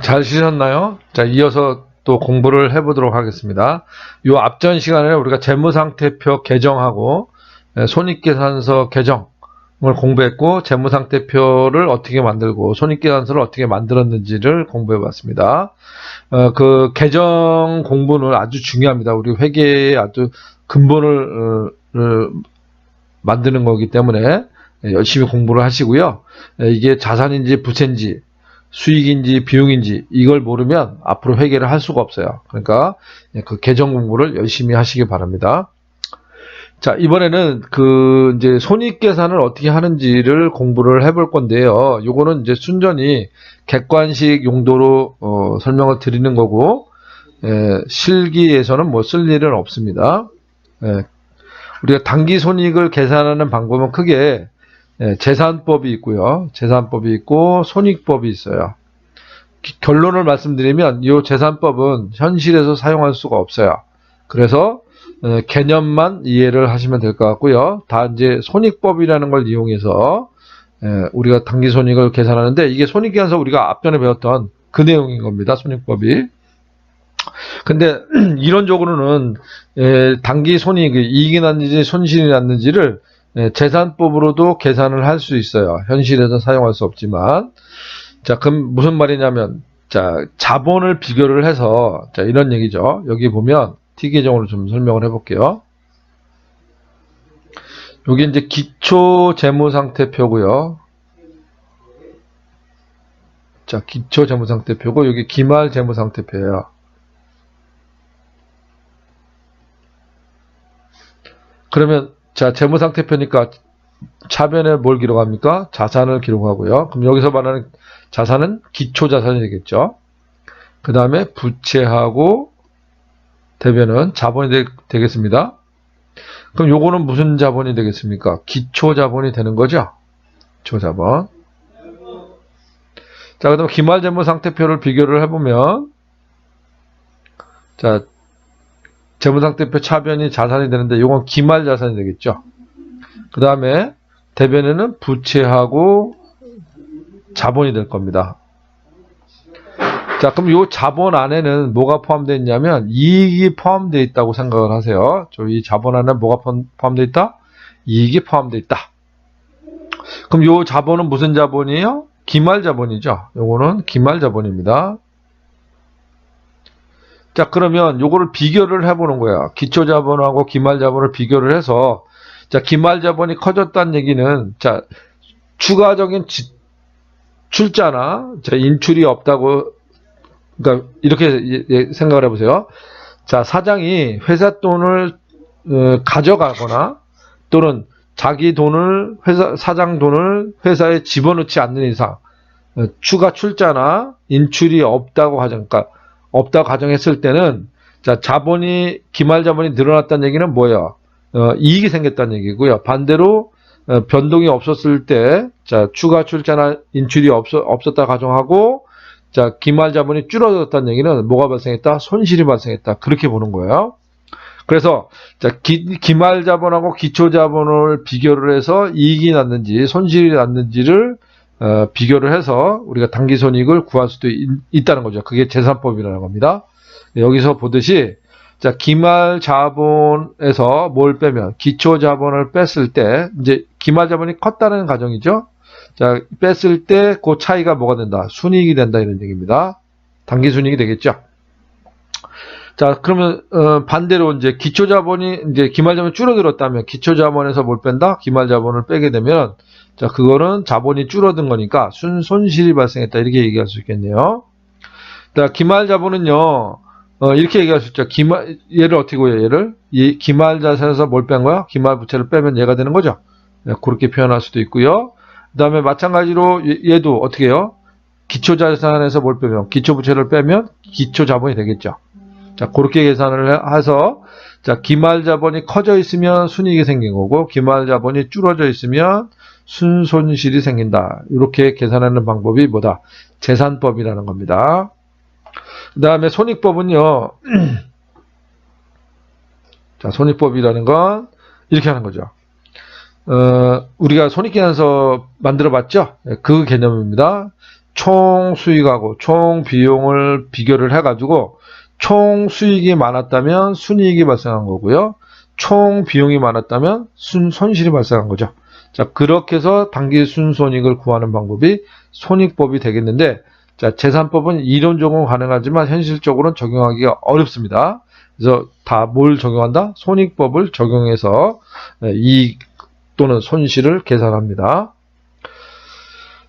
잘 쉬셨나요? 자, 이어서 또 공부를 해보도록 하겠습니다. 요 앞전 시간에 우리가 재무상태표 개정하고 손익계산서 개정을 공부했고, 재무상태표를 어떻게 만들고 손익계산서를 어떻게 만들었는지를 공부해봤습니다. 그 개정 공부는 아주 중요합니다. 우리 회계의 아주 근본을 만드는 거기 때문에 열심히 공부를 하시고요. 이게 자산인지 부채인지 수익인지 비용인지 이걸 모르면 앞으로 회계를 할 수가 없어요. 그러니까 그 개정 공부를 열심히 하시기 바랍니다. 자, 이번에는 그 이제 손익계산을 어떻게 하는지를 공부를 해볼 건데요. 요거는 이제 순전히 객관식 용도로 설명을 드리는 거고, 실기에서는 뭐 쓸 일은 없습니다. 우리가 당기손익을 계산하는 방법은 크게 재산법이 있고요. 재산법이 있고 손익법이 있어요. 결론을 말씀드리면 이 재산법은 현실에서 사용할 수가 없어요. 그래서 개념만 이해를 하시면 될 것 같고요. 다 이제 손익법이라는 걸 이용해서 우리가 당기손익을 계산하는데, 이게 손익계산서 우리가 앞전에 배웠던 그 내용인 겁니다. 손익법이. 근데 이론적으로는 당기손익이 이익이 났는지 손실이 났는지를 재산법으로도 계산을 할 수 있어요. 현실에서 사용할 수 없지만. 자, 그럼 무슨 말이냐면, 자, 자본을 비교를 해서, 자, 이런 얘기죠. 여기 보면 T계정으로 좀 설명을 해볼게요. 여기 이제 기초 재무상태표고요. 자, 기초 재무상태표고, 여기 기말 재무상태표예요. 그러면, 자, 재무상태표니까 차변에 뭘 기록합니까? 자산을 기록하고요. 그럼 여기서 말하는 자산은 기초자산이 되겠죠. 그 다음에 부채하고 대변은 자본이 되겠습니다. 그럼 요거는 무슨 자본이 되겠습니까? 기초자본이 되는 거죠. 기초자본. 자, 그 다음에 기말재무상태표를 비교를 해보면, 자, 재무상태표 차변이 자산이 되는데 요건 기말자산이 되겠죠. 그 다음에 대변에는 부채하고 자본이 될 겁니다. 자, 그럼 이 자본 안에는 뭐가 포함되어 있냐면 이익이 포함되어 있다고 생각을 하세요. 이 자본 안에 뭐가 포함되어 있다? 이익이 포함되어 있다. 그럼 이 자본은 무슨 자본이에요? 기말자본이죠. 요거는 기말자본입니다. 자, 그러면 요거를 비교를 해보는 거야. 기초자본하고 기말자본을 비교를 해서, 자, 기말자본이 커졌다는 얘기는, 자, 추가적인 출자나, 자, 인출이 없다고, 그러니까 이렇게 생각을 해보세요. 자, 사장이 회사 돈을 가져가거나 또는 자기 돈을 사장 돈을 회사에 집어넣지 않는 이상 추가 출자나 인출이 없다고 그러니까 없다고 가정했을 때는, 자, 기말 자본이 늘어났다는 얘기는 뭐예요? 이익이 생겼다는 얘기고요. 반대로 변동이 없었을 때, 자, 추가 출자나 인출이 없었다 가정하고, 자, 기말 자본이 줄어들었다는 얘기는 뭐가 발생했다? 손실이 발생했다. 그렇게 보는 거예요. 그래서, 자, 기말 자본하고 기초 자본을 비교를 해서 이익이 났는지 손실이 났는지를 비교를 해서 우리가 당기손익을 구할 수도 있다는 거죠. 그게 재산법이라는 겁니다. 여기서 보듯이, 자, 기말 자본에서 뭘 빼면, 기초 자본을 뺐을 때, 이제 기말 자본이 컸다는 가정이죠. 자, 뺐을 때 그 차이가 뭐가 된다? 순이익이 된다, 이런 얘기입니다. 당기순이익이 되겠죠. 자, 그러면 반대로 이제 기초 자본이 이제 기말 자본이 줄어들었다면 기초 자본에서 뭘 뺀다? 기말 자본을 빼게 되면, 자, 그거는 자본이 줄어든 거니까 손실이 발생했다, 이렇게 얘기할 수 있겠네요. 자, 기말 자본은요, 이렇게 얘기할 수 있죠. 얘를 어떻게 구해요? 얘를 기말 자산에서 뭘 뺀 거야? 기말 부채를 빼면 얘가 되는 거죠. 네, 그렇게 표현할 수도 있고요. 그 다음에 마찬가지로 얘도 어떻게 해요? 기초 자산에서 뭘 빼면, 기초 부채를 빼면 기초 자본이 되겠죠. 자, 그렇게 계산을 해서, 자, 기말 자본이 커져 있으면 순이익이 생긴 거고, 기말 자본이 줄어져 있으면 순손실이 생긴다. 이렇게 계산하는 방법이 뭐다? 재산법이라는 겁니다. 그 다음에 손익법은요, 자, 손익법이라는 건 이렇게 하는 거죠. 우리가 손익계산서 만들어 봤죠? 그 개념입니다. 총 수익하고 총 비용을 비교를 해가지고 총 수익이 많았다면 순이익이 발생한 거고요. 총 비용이 많았다면 손실이 발생한 거죠. 자, 그렇게 해서 당기 순손익을 구하는 방법이 손익법이 되겠는데, 자, 재산법은 이론적으로 가능하지만 현실적으로는 적용하기가 어렵습니다. 그래서 다 뭘 적용한다? 손익법을 적용해서 이익 또는 손실을 계산합니다.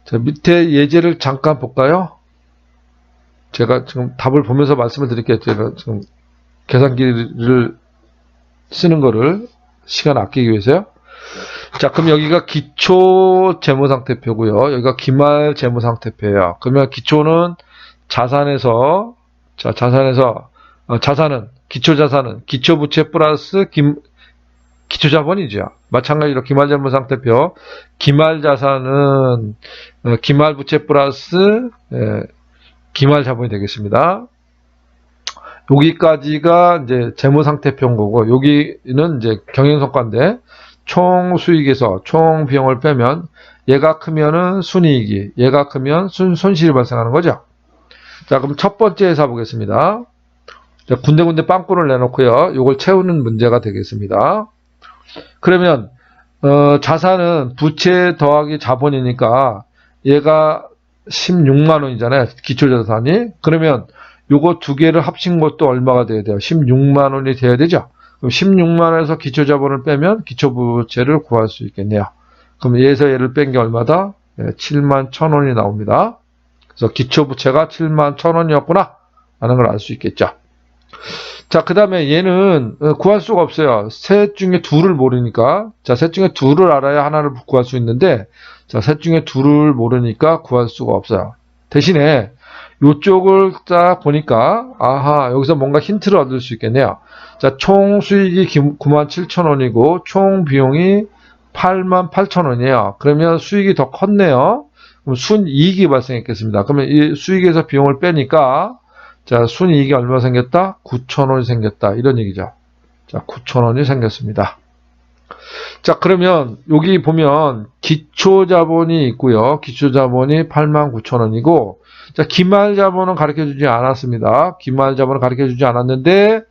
자, 밑에 예제를 잠깐 볼까요? 제가 지금 답을 보면서 말씀을 드릴게요. 제가 지금 계산기를 쓰는 거를 시간 아끼기 위해서요. 자, 그럼 여기가 기초 재무상태표고요. 여기가 기말 재무상태표예요. 그러면 기초는 자산에서, 자, 자산은, 기초자산은 기초부채 플러스 기초자본이죠. 마찬가지로 기말재무상태표, 기말자산은 기말부채 플러스 기말자본이 되겠습니다. 여기까지가 이제 재무상태표인 거고, 여기는 이제 경영성과인데, 총 수익에서 총 비용을 빼면 얘가 크면은 순이익이, 얘가 크면 손실이 발생하는 거죠. 자, 그럼 첫 번째 해서 보겠습니다. 자, 군데군데 빵꾸를 내놓고요. 요걸 채우는 문제가 되겠습니다. 그러면 자산은 부채 더하기 자본이니까 얘가 16만 원이잖아요. 기초자산이. 그러면 요거 두 개를 합친 것도 얼마가 돼야 돼요? 16만 원이 돼야 되죠. 그럼 16만 원에서 기초자본을 빼면 기초부채를 구할 수 있겠네요. 그럼 얘에서 얘를 뺀 게 얼마다? 7만 1,000원이 나옵니다. 그래서 기초부채가 7만 1,000원이었구나 라는 걸 알 수 있겠죠. 자, 그 다음에 얘는 구할 수가 없어요. 셋 중에 둘을 모르니까. 자, 셋 중에 둘을 알아야 하나를 구할 수 있는데, 자, 셋 중에 둘을 모르니까 구할 수가 없어요. 대신에 요쪽을 딱 보니까, 아하, 여기서 뭔가 힌트를 얻을 수 있겠네요. 자, 총 수익이 97,000원이고, 총 비용이 88,000원이에요. 그러면 수익이 더 컸네요. 그럼 순이익이 발생했겠습니다. 그러면 이 수익에서 비용을 빼니까, 자, 순이익이 얼마 생겼다? 9,000원이 생겼다. 이런 얘기죠. 자, 9,000원이 생겼습니다. 자, 그러면 여기 보면 기초자본이 있고요. 기초자본이 89,000원이고, 자, 기말자본은 가르쳐주지 않았습니다. 기말자본은 가르쳐주지 않았는데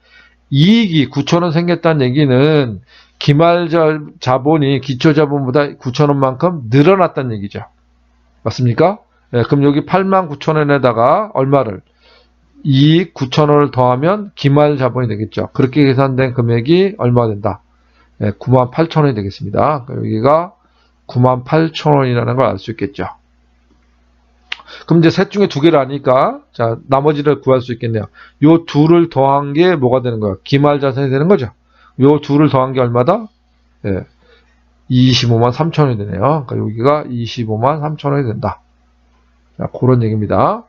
이익이 9,000원 생겼다는 얘기는 기말자본이 기초자본보다 9,000원만큼 늘어났다는 얘기죠. 맞습니까? 네, 그럼 여기 89,000원에다가 얼마를? 이익 9,000원을 더하면 기말자본이 되겠죠. 그렇게 계산된 금액이 얼마가 된다? 98,000원이 되겠습니다. 여기가 98,000원이라는 걸 알 수 있겠죠. 그럼 이제 셋 중에 두 개를 아니까, 자, 나머지를 구할 수 있겠네요. 요 둘을 더한 게 뭐가 되는 거예요? 기말자산이 되는 거죠. 요 둘을 더한 게 얼마다? 25만 3천원이 되네요. 그러니까 여기가 25만 3천원이 된다. 자, 그런 얘기입니다.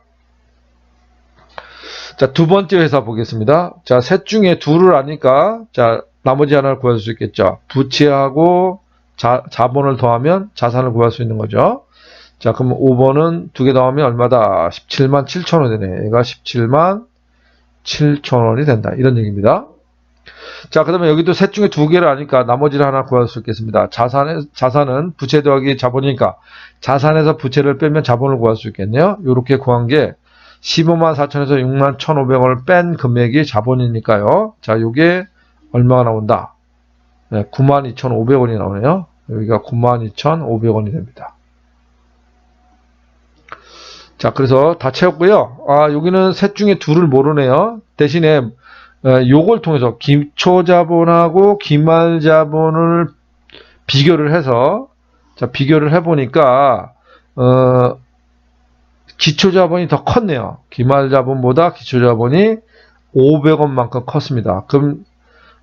자, 두 번째 회사 보겠습니다. 자, 셋 중에 둘을 아니까, 자, 나머지 하나를 구할 수 있겠죠. 부채하고 자본을 더하면 자산을 구할 수 있는 거죠. 자, 그럼 5번은 두 개 더하면 얼마다? 17만 7천원 되네. 얘가 17만 7천원이 된다. 이런 얘기입니다. 자, 그 다음에 여기도 셋 중에 두 개를 아니까 나머지를 하나 구할 수 있겠습니다. 자산은 부채 더하기 자본이니까 자산에서 부채를 빼면 자본을 구할 수 있겠네요. 요렇게 구한 게 15만 4천에서 6만 1,500원을 뺀 금액이 자본이니까요. 자, 요게 얼마가 나온다? 9만 2,500원이 나오네요. 여기가 9만 2,500원이 됩니다. 자, 그래서 다 채웠고요. 아, 여기는 셋 중에 둘을 모르네요. 대신에 요걸 통해서 기초자본하고 기말자본을 비교를 해서, 자, 비교를 해보니까 기초자본이 더 컸네요. 기말자본보다 기초자본이 500원만큼 컸습니다. 그럼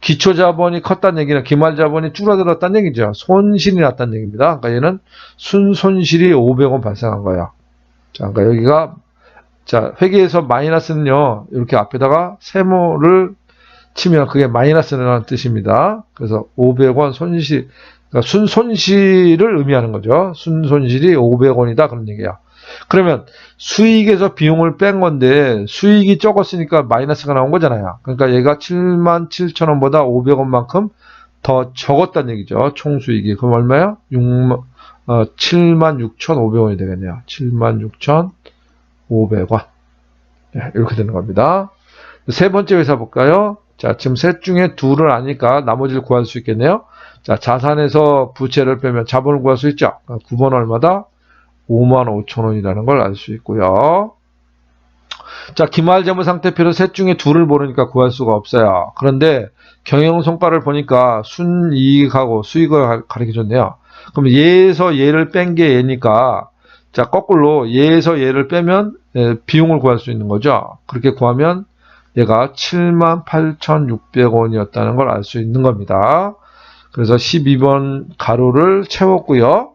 기초자본이 컸다는 얘기는 기말자본이 줄어들었다는 얘기죠. 손실이 났다는 얘기입니다. 그러니까 얘는 순손실이 500원 발생한 거예요. 자, 그러니까 여기가, 자, 회계에서 마이너스는요, 이렇게 앞에다가 세모를 치면 그게 마이너스라는 뜻입니다. 그래서 500원 손실, 그러니까 순손실을 의미하는 거죠. 순손실이 500원이다. 그런 얘기야. 그러면 수익에서 비용을 뺀 건데 수익이 적었으니까 마이너스가 나온 거잖아요. 그러니까 얘가 7만 7천원보다 500원만큼 더 적었다는 얘기죠. 총수익이. 그럼 얼마야? 7만 6,500원이 되겠네요. 7만 6,500원. 500원. 이렇게 되는 겁니다. 세 번째 회사 볼까요? 자, 지금 셋 중에 둘을 아니까 나머지를 구할 수 있겠네요. 자, 자산에서 부채를 빼면 자본을 구할 수 있죠. 9번 얼마다? 55,000원이라는 걸 알 수 있고요. 자, 기말재무상태표로 셋 중에 둘을 모르니까 구할 수가 없어요. 그런데 경영성과를 보니까 순이익하고 수익을 가르쳐줬네요. 그럼 얘에서 얘를 뺀 게 얘니까, 자, 거꾸로 얘에서 얘를 빼면 비용을 구할 수 있는 거죠. 그렇게 구하면 얘가 78,600원이었다는 걸 알 수 있는 겁니다. 그래서 12번 가로를 채웠고요.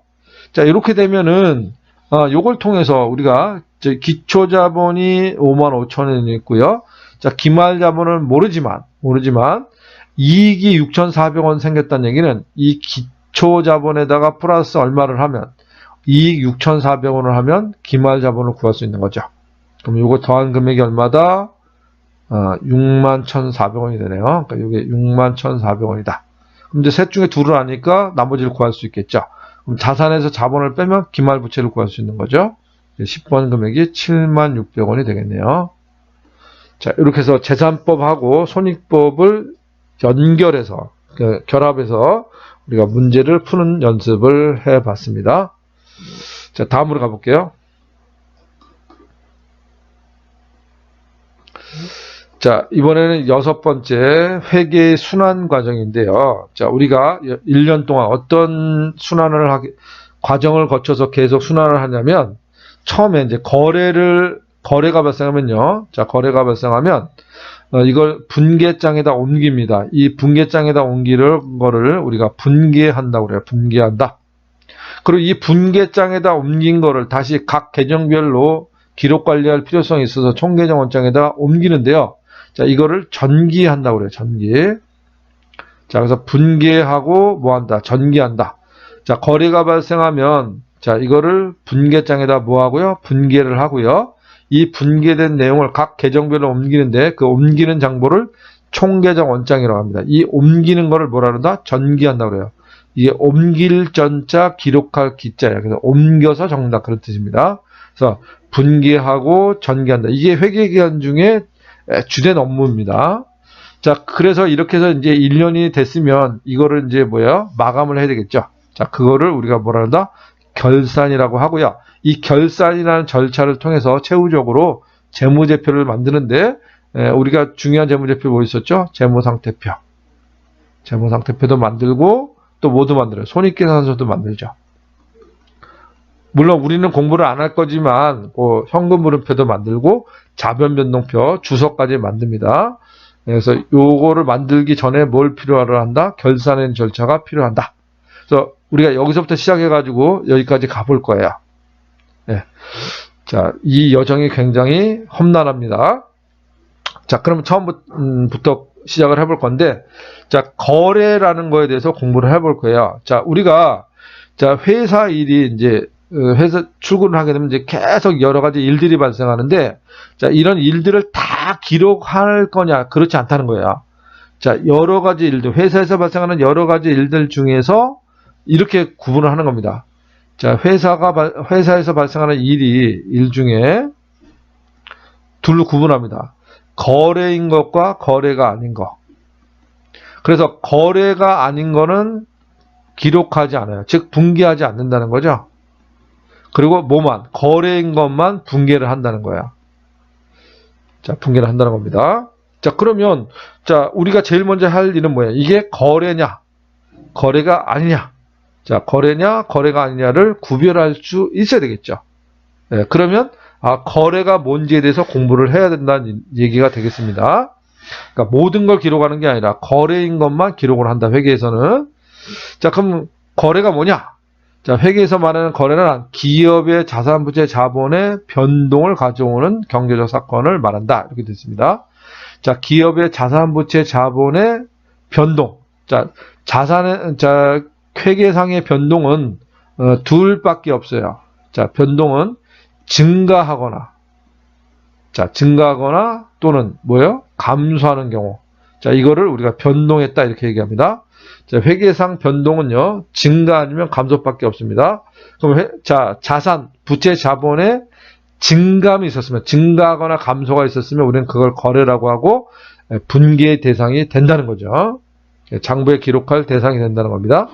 자, 이렇게 되면은 요걸 통해서 우리가 기초자본이 55,000원이 있고요. 자, 기말자본은 모르지만 이익이 6,400원 생겼다는 얘기는 이 기초자본에다가 플러스 얼마를 하면 이익 6,400원을 하면 기말자본을 구할 수 있는 거죠. 그럼 요거 더한 금액이 얼마다? 61,400원이 되네요. 그러니까 이게 61,400원이다. 그럼 이제 셋 중에 둘을 아니까 나머지를 구할 수 있겠죠. 그럼 자산에서 자본을 빼면 기말부채를 구할 수 있는 거죠. 10번 금액이 76,600원이 되겠네요. 자, 이렇게 해서 재산법하고 손익법을 연결해서, 결합해서 우리가 문제를 푸는 연습을 해 봤습니다. 자, 다음으로 가볼게요. 자, 이번에는 6번째 회계 순환 과정인데요. 자, 우리가 1년 동안 어떤 과정을 거쳐서 계속 순환을 하냐면, 처음에 이제 거래가 발생하면요. 자, 거래가 발생하면, 이걸 분계장에다 옮깁니다. 이 분계장에다 옮기는 거를 우리가 분계한다고 그래요. 분계한다. 그리고 이 분계장에다 옮긴 거를 다시 각 계정별로 기록 관리할 필요성이 있어서 총계정 원장에다 옮기는데요. 자, 이거를 전기한다고 그래요. 전기. 자, 그래서 분계하고 뭐 한다? 전기한다. 자, 거래가 발생하면, 자, 이거를 분계장에다 뭐 하고요? 분계를 하고요. 이 분계된 내용을 각 계정별로 옮기는데 그 옮기는 장부를 총계정 원장이라고 합니다. 이 옮기는 거를 뭐라 그런다? 전기한다고 그래요. 이게 옮길 전자, 기록할 기자예요. 그래서 옮겨서 적는다. 그런 뜻입니다. 그래서 분계하고 전기한다. 이게 회계기간 중에 주된 업무입니다. 자, 그래서 이렇게 해서 이제 1년이 됐으면 이거를 이제 마감을 해야 되겠죠. 자, 그거를 우리가 뭐라 한다? 결산이라고 하고요. 이 결산이라는 절차를 통해서 최후적으로 재무제표를 만드는데, 우리가 중요한 재무제표 뭐 있었죠? 재무상태표. 재무상태표도 만들고, 또 뭐도 만들어요? 손익계산서도 만들죠. 물론 우리는 공부를 안 할 거지만 현금흐름표도 만들고 자변변동표, 주석까지 만듭니다. 그래서 요거를 만들기 전에 뭘 필요로 한다? 결산의 절차가 필요한다. 그래서 우리가 여기서부터 시작해가지고 여기까지 가볼 거예요. 네. 자, 이 여정이 굉장히 험난합니다. 자, 그럼 처음부터 시작을 해볼 건데, 자, 거래라는 거에 대해서 공부를 해볼 거예요. 자, 우리가 회사 일이 이제 회사 출근을 하게 되면 이제 계속 여러 가지 일들이 발생하는데, 자, 이런 일들을 다 기록할 거냐? 그렇지 않다는 거예요. 자, 여러 가지 일들, 회사에서 발생하는 여러 가지 일들 중에서 이렇게 구분을 하는 겁니다. 자, 회사에서 발생하는 일 중에 둘로 구분합니다. 거래인 것과 거래가 아닌 것. 그래서 거래가 아닌 거는 기록하지 않아요. 즉, 분계하지 않는다는 거죠. 그리고 거래인 것만 분계를 한다는 거야. 자, 분계를 한다는 겁니다. 자, 그러면, 자, 우리가 제일 먼저 할 일은 뭐야? 이게 거래냐? 거래가 아니냐? 자, 거래냐? 거래가 아니냐를 구별할 수 있어야 되겠죠. 네, 그러면, 거래가 뭔지에 대해서 공부를 해야 된다는 얘기가 되겠습니다. 그러니까 모든 걸 기록하는 게 아니라 거래인 것만 기록을 한다, 회계에서는. 자, 그럼 거래가 뭐냐? 자, 회계에서 말하는 거래는 기업의 자산부채 자본의 변동을 가져오는 경제적 사건을 말한다. 이렇게 됐습니다. 자, 기업의 자산부채 자본의 변동. 자, 회계상의 변동은 둘밖에 없어요. 자, 변동은 증가하거나 또는 감소하는 경우. 자, 이거를 우리가 변동했다 이렇게 얘기합니다. 자, 회계상 변동은요, 증가 아니면 감소밖에 없습니다. 그럼 부채 자본의 증감이 있었으면, 증가하거나 감소가 있었으면 우리는 그걸 거래라고 하고 분기의 대상이 된다는 거죠. 장부에 기록할 대상이 된다는 겁니다.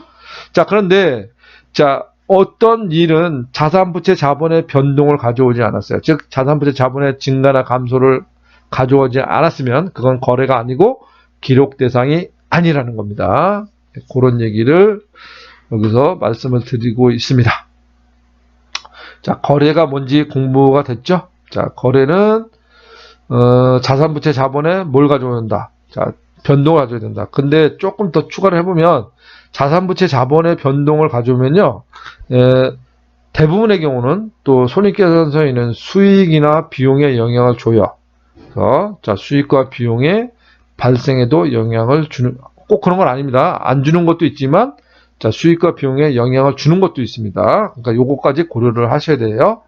자, 그런데 자, 어떤 일은 자산부채 자본의 변동을 가져오지 않았어요. 즉 자산부채 자본의 증가나 감소를 가져오지 않았으면 그건 거래가 아니고 기록 대상이 아니라는 겁니다. 그런 얘기를 여기서 말씀을 드리고 있습니다. 자, 거래가 뭔지 공부가 됐죠? 자, 거래는 자산부채 자본에 뭘 가져온다? 자, 변동을 가져야 된다. 근데 조금 더 추가를 해보면 자산부채 자본의 변동을 가져오면요, 대부분의 경우는 또 손익계산서에는 수익이나 비용에 영향을 줘요. 그래서 자, 수익과 비용의 발생에도 영향을 주는, 꼭 그런 건 아닙니다. 안 주는 것도 있지만 자, 수익과 비용에 영향을 주는 것도 있습니다. 그러니까 요거까지 고려를 하셔야 돼요.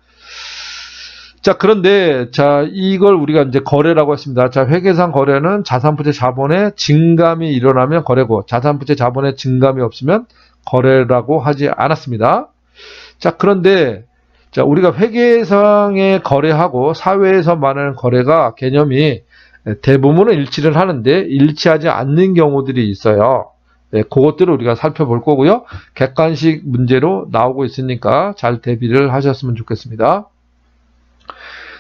자, 그런데 자, 이걸 우리가 이제 거래라고 했습니다. 자, 회계상 거래는 자산부채 자본의 증감이 일어나면 거래고 자산부채 자본의 증감이 없으면 거래라고 하지 않았습니다. 자, 그런데 자, 우리가 회계상의 거래하고 사회에서 말하는 거래가 개념이 대부분은 일치를 하는데 일치하지 않는 경우들이 있어요. 네, 그것들을 우리가 살펴볼 거고요. 객관식 문제로 나오고 있으니까 잘 대비를 하셨으면 좋겠습니다.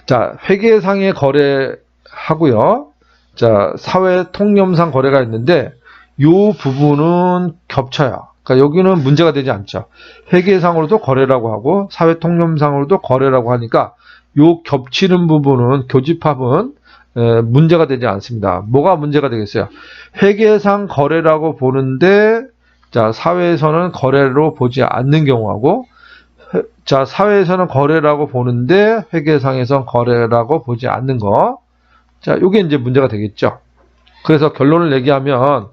자, 회계상의 거래하고요. 자, 사회 통념상 거래가 있는데 이 부분은 겹쳐요. 그러니까 여기는 문제가 되지 않죠. 회계상으로도 거래라고 하고 사회 통념상으로도 거래라고 하니까 이 겹치는 부분은 교집합은 문제가 되지 않습니다. 뭐가 문제가 되겠어요? 회계상 거래라고 보는데 자, 사회에서는 거래로 보지 않는 경우하고 자, 사회에서는 거래라고 보는데 회계상에서는 거래라고 보지 않는 거. 자, 요게 이제 문제가 되겠죠. 그래서 결론을 얘기하면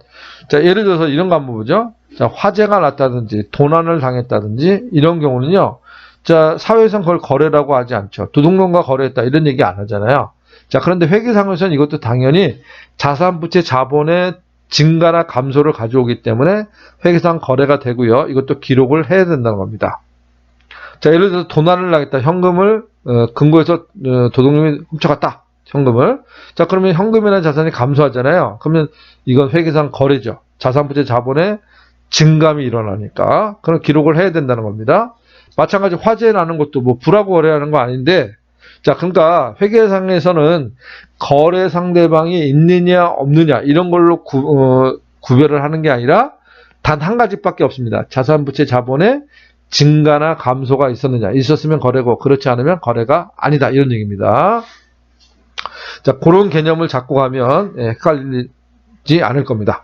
자, 예를 들어서 이런 거 한번 보죠. 자, 화재가 났다든지 도난을 당했다든지 이런 경우는요. 자, 사회에서는 그걸 거래라고 하지 않죠. 도둑놈과 거래했다 이런 얘기 안 하잖아요. 자, 그런데 회계상에서는 이것도 당연히 자산부채 자본의 증가나 감소를 가져오기 때문에 회계상 거래가 되고요. 이것도 기록을 해야 된다는 겁니다. 자, 예를 들어서 도난을 당했다. 현금을 금고에서 도둑놈이 훔쳐갔다. 현금을. 자, 그러면 현금이라는 자산이 감소하잖아요. 그러면 이건 회계상 거래죠. 자산부채 자본의 증감이 일어나니까 그런 기록을 해야 된다는 겁니다. 마찬가지 화재 나는 것도 뭐 불하고 거래하는 거 아닌데 자, 그러니까 회계상에서는 거래 상대방이 있느냐 없느냐 이런 걸로 구별을 하는 게 아니라 단 한 가지밖에 없습니다. 자산부채 자본의 증가나 감소가 있었느냐. 있었으면 거래고 그렇지 않으면 거래가 아니다. 이런 얘기입니다. 자, 그런 개념을 잡고 가면 헷갈리지 않을 겁니다.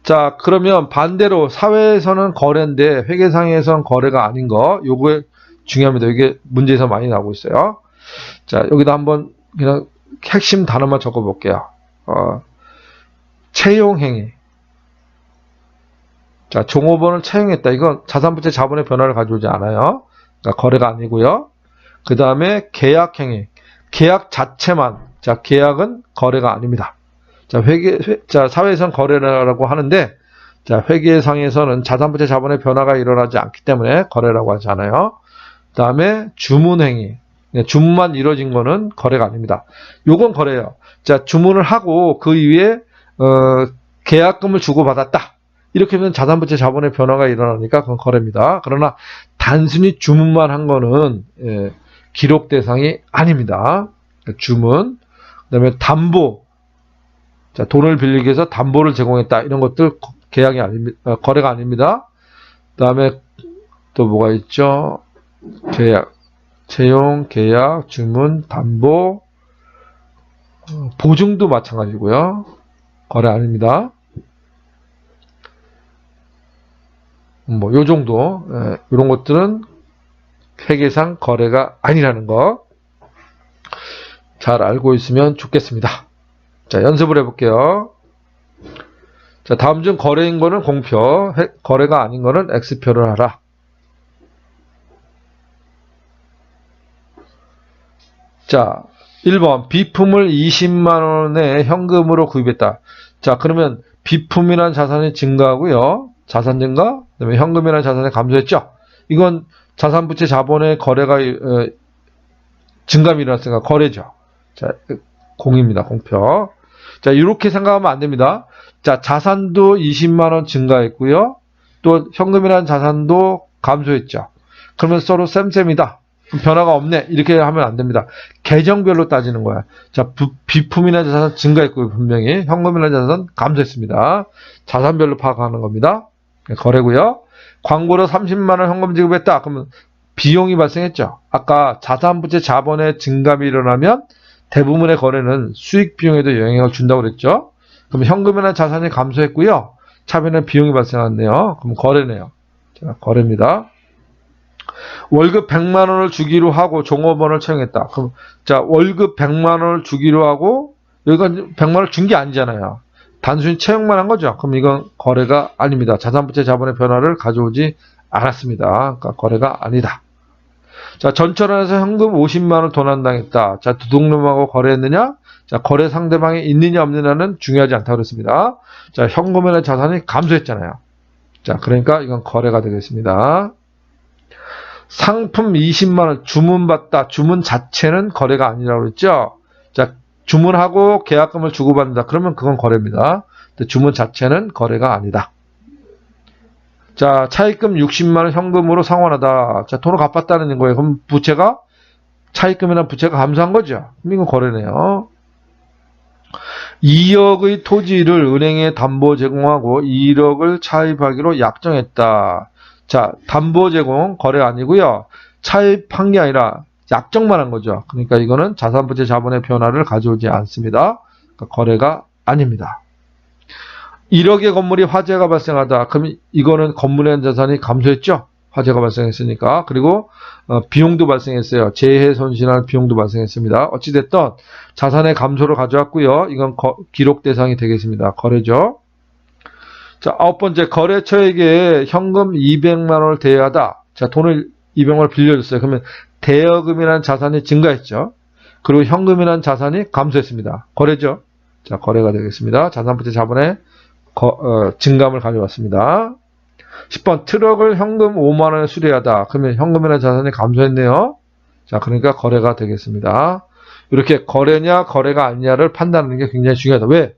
자, 그러면 반대로 사회에서는 거래인데 회계상에서는 거래가 아닌 거. 요거 중요합니다. 이게 문제에서 많이 나오고 있어요. 자, 여기다 한번 그냥 핵심 단어만 적어 볼게요. 채용행위. 자, 종업원을 채용했다. 이건 자산부채 자본의 변화를 가져오지 않아요. 그러니까 거래가 아니고요. 그 다음에 계약행위. 계약 자체만. 자, 계약은 거래가 아닙니다. 자, 자, 사회에서는 거래라고 하는데, 자, 회계상에서는 자산부채 자본의 변화가 일어나지 않기 때문에 거래라고 하지 않아요. 그 다음에 주문행위. 주문만 이루어진 거는 거래가 아닙니다. 요건 거래예요. 자, 주문을 하고 그 이후에 계약금을 주고받았다. 이렇게 하면 자산부채 자본의 변화가 일어나니까 그건 거래입니다. 그러나 단순히 주문만 한 거는 기록 대상이 아닙니다. 주문, 그 다음에 담보, 자, 돈을 빌리기 위해서 담보를 제공했다. 이런 것들 계약이 아닙니다. 거래가 아닙니다. 그 다음에 또 뭐가 있죠? 계약, 채용, 계약, 주문, 담보, 보증도 마찬가지고요. 거래 아닙니다. 뭐, 요 정도, 이런 것들은 회계상 거래가 아니라는 거 잘 알고 있으면 좋겠습니다. 자, 연습을 해볼게요. 자, 다음 중 거래인 거는 공표, 거래가 아닌 거는 X표를 하라. 자, 1번, 비품을 20만원에 현금으로 구입했다. 자, 그러면 비품이라는 자산이 증가하고요. 자산 증가, 그다음에 현금이라는 자산이 감소했죠. 이건 자산부채 자본의 거래가 증감이 일어났으니까 거래죠. 자, 공입니다. 공표. 자, 이렇게 생각하면 안 됩니다. 자, 자산도 20만 원 증가했고요. 또 현금이라는 자산도 감소했죠. 그러면 서로 쌤쌤이다. 변화가 없네. 이렇게 하면 안 됩니다. 계정별로 따지는 거야. 자, 비품이나 자산 증가했고요. 분명히 현금이나 자산 감소했습니다. 자산별로 파악하는 겁니다. 거래고요. 광고로 30만 원 현금 지급했다. 그러면 비용이 발생했죠. 아까 자산부채 자본의 증감이 일어나면 대부분의 거래는 수익 비용에도 영향을 준다고 그랬죠. 그럼 현금이나 자산이 감소했고요. 차변에 비용이 발생했네요. 그럼 거래네요. 자, 거래입니다. 월급 100만 원을 주기로 하고 종업원을 채용했다. 그럼 자, 월급 100만 원을 주기로 하고 여기가 100만 원을 준 게 아니잖아요. 단순히 채용만 한 거죠. 그럼 이건 거래가 아닙니다. 자산부채 자본의 변화를 가져오지 않았습니다. 그러니까 거래가 아니다. 자, 전철원에서 현금 50만 원을 도난당했다. 자, 두둑놈하고 거래했느냐? 자, 거래 상대방이 있느냐 없느냐는 중요하지 않다고 그랬습니다. 자, 현금이나 자산이 감소했잖아요. 자, 그러니까 이건 거래가 되겠습니다. 상품 20만 원 주문받다. 주문 자체는 거래가 아니라고 그랬죠. 자, 주문하고 계약금을 주고받는다. 그러면 그건 거래입니다. 주문 자체는 거래가 아니다. 자, 차입금 60만 원 현금으로 상환하다. 자, 돈을 갚았다는 거예요. 그럼 부채가 차입금이나 부채가 감소한 거죠. 그럼 이건 거래네요. 2억의 토지를 은행에 담보 제공하고 1억을 차입하기로 약정했다. 자, 담보 제공 거래 아니고요. 차입한 게 아니라 약정만 한 거죠. 그러니까 이거는 자산부채 자본의 변화를 가져오지 않습니다. 그러니까 거래가 아닙니다. 1억의 건물이 화재가 발생하다. 그럼 이거는 건물에 대한 자산이 감소했죠. 화재가 발생했으니까. 그리고 비용도 발생했어요. 재해 손실할 비용도 발생했습니다. 어찌됐든 자산의 감소를 가져왔고요. 이건 기록 대상이 되겠습니다. 거래죠. 자, 9번째, 거래처에게 현금 200만 원을 대여하다. 자, 돈을 200만 원을 빌려줬어요. 그러면 대여금이라는 자산이 증가했죠. 그리고 현금이라는 자산이 감소했습니다. 거래죠. 자, 거래가 되겠습니다. 자산부채 자본의 증감을 가져왔습니다. 10번, 트럭을 현금 5만 원에 수리하다. 그러면 현금이라는 자산이 감소했네요. 자, 그러니까 거래가 되겠습니다. 이렇게 거래냐 거래가 아니냐를 판단하는 게 굉장히 중요하다. 왜?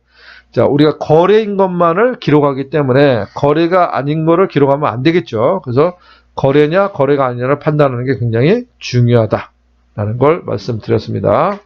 자, 우리가 거래인 것만을 기록하기 때문에 거래가 아닌 거를 기록하면 안 되겠죠. 그래서 거래냐 거래가 아니냐를 판단하는 게 굉장히 중요하다라는 걸 말씀드렸습니다.